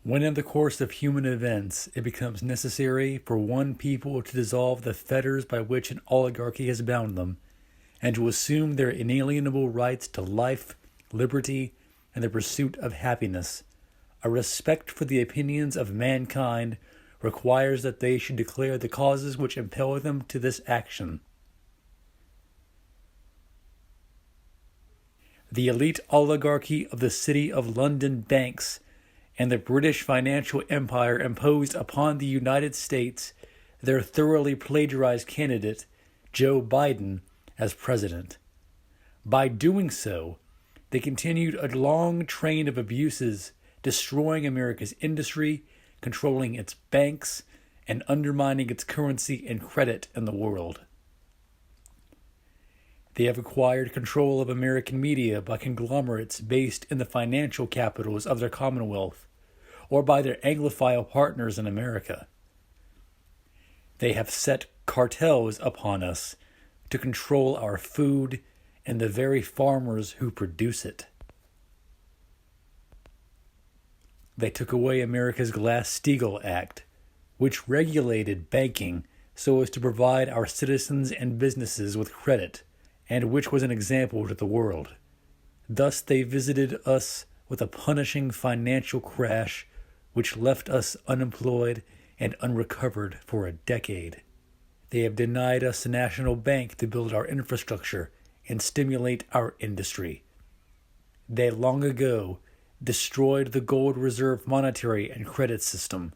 When in the course of human events it becomes necessary for one people to dissolve the fetters by which an oligarchy has bound them, and to assume their inalienable rights to life, liberty, and the pursuit of happiness, a respect for the opinions of mankind requires that they should declare the causes which impel them to this action. The elite oligarchy of the City of London banks and the British financial empire imposed upon the United States their thoroughly plagiarized candidate, Joe Biden, as president. By doing so, they continued a long train of abuses, destroying America's industry, controlling its banks, and undermining its currency and credit in the world. They have acquired control of American media by conglomerates based in the financial capitals of their Commonwealth, or by their Anglophile partners in America. They have set cartels upon us to control our food and the very farmers who produce it. They took away America's Glass-Steagall Act, which regulated banking so as to provide our citizens and businesses with credit, and which was an example to the world. Thus they visited us with a punishing financial crash which left us unemployed and unrecovered for a decade. They have denied us a national bank to build our infrastructure and stimulate our industry. They long ago destroyed the gold reserve monetary and credit system,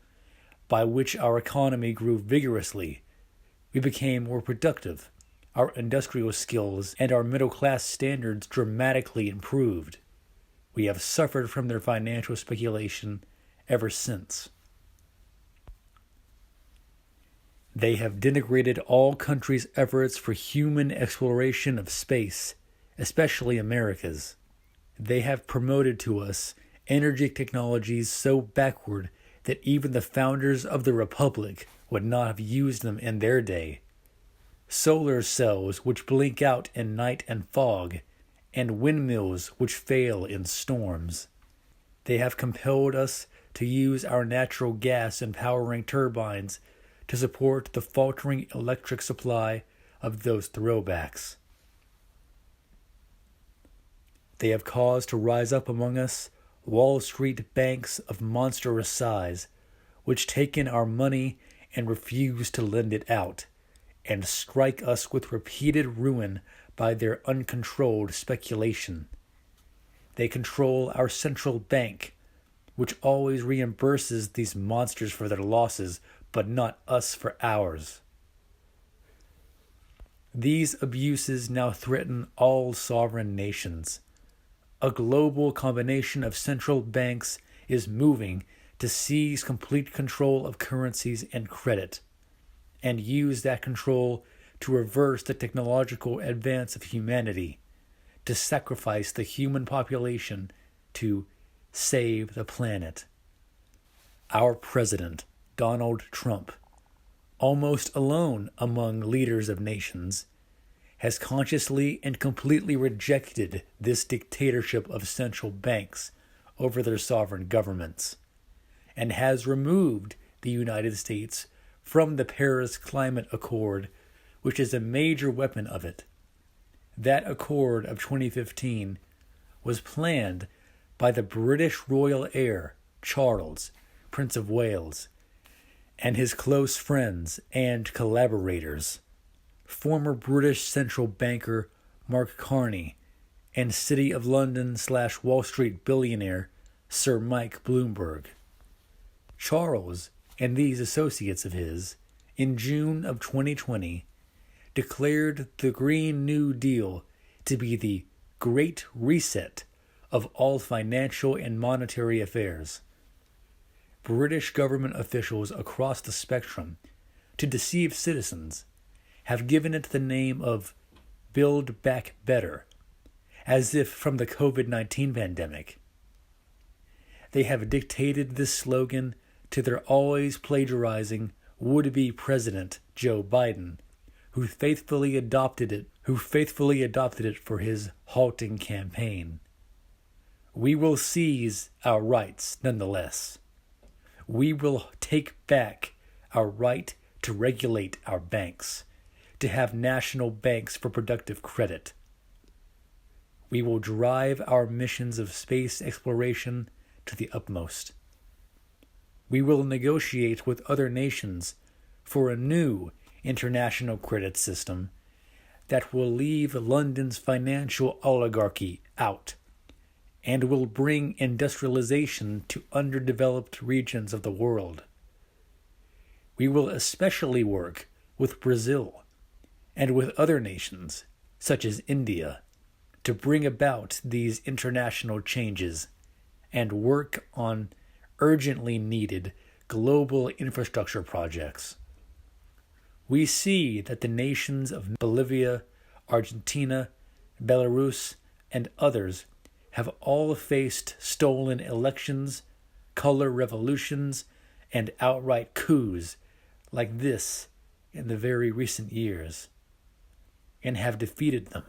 by which our economy grew vigorously. We became more productive. Our industrial skills and our middle-class standards dramatically improved. We have suffered from their financial speculation ever since. They have denigrated all countries' efforts for human exploration of space, especially America's. They have promoted to us energy technologies so backward that even the founders of the Republic would not have used them in their day. Solar cells which blink out in night and fog, and windmills which fail in storms. They have compelled us to use our natural gas in powering turbines to support the faltering electric supply of those throwbacks. They have caused to rise up among us Wall Street banks of monstrous size, which take in our money and refuse to lend it out, and strike us with repeated ruin by their uncontrolled speculation. They control our central bank, which always reimburses these monsters for their losses, but not us for ours. These abuses now threaten all sovereign nations. A global combination of central banks is moving to seize complete control of currencies and credit, and use that control to reverse the technological advance of humanity, to sacrifice the human population to save the planet. Our president, Donald Trump, almost alone among leaders of nations, has consciously and completely rejected this dictatorship of central banks over their sovereign governments, and has removed the United States from the Paris Climate Accord, which is a major weapon of it. That accord of 2015 was planned by the British royal heir, Charles, Prince of Wales, and his close friends and collaborators, former British central banker Mark Carney, and City of London/Wall Street billionaire Sir Mike Bloomberg. Charles and these associates of his, in June of 2020, declared the Green New Deal to be the Great Reset of all financial and monetary affairs. British government officials across the spectrum, to deceive citizens, have given it the name of Build Back Better, as if from the COVID-19 pandemic. They have dictated this slogan to their always plagiarizing would-be president, Joe Biden, who faithfully adopted it for his halting campaign. We will seize our rights nonetheless. We will take back our right to regulate our banks, to have national banks for productive credit. We will drive our missions of space exploration to the utmost. We will negotiate with other nations for a new international credit system that will leave London's financial oligarchy out and will bring industrialization to underdeveloped regions of the world. We will especially work with Brazil and with other nations, such as India, to bring about these international changes and work on urgently needed global infrastructure projects. We see that the nations of Bolivia, Argentina, Belarus, and others have all faced stolen elections, color revolutions, and outright coups like this in the very recent years, and have defeated them.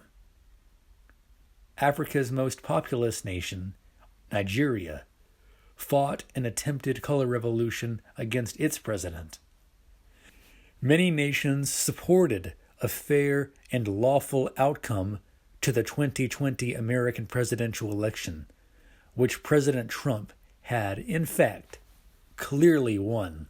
Africa's most populous nation, Nigeria, fought an attempted color revolution against its president. Many nations supported a fair and lawful outcome to the 2020 American presidential election, which President Trump had, in fact, clearly won.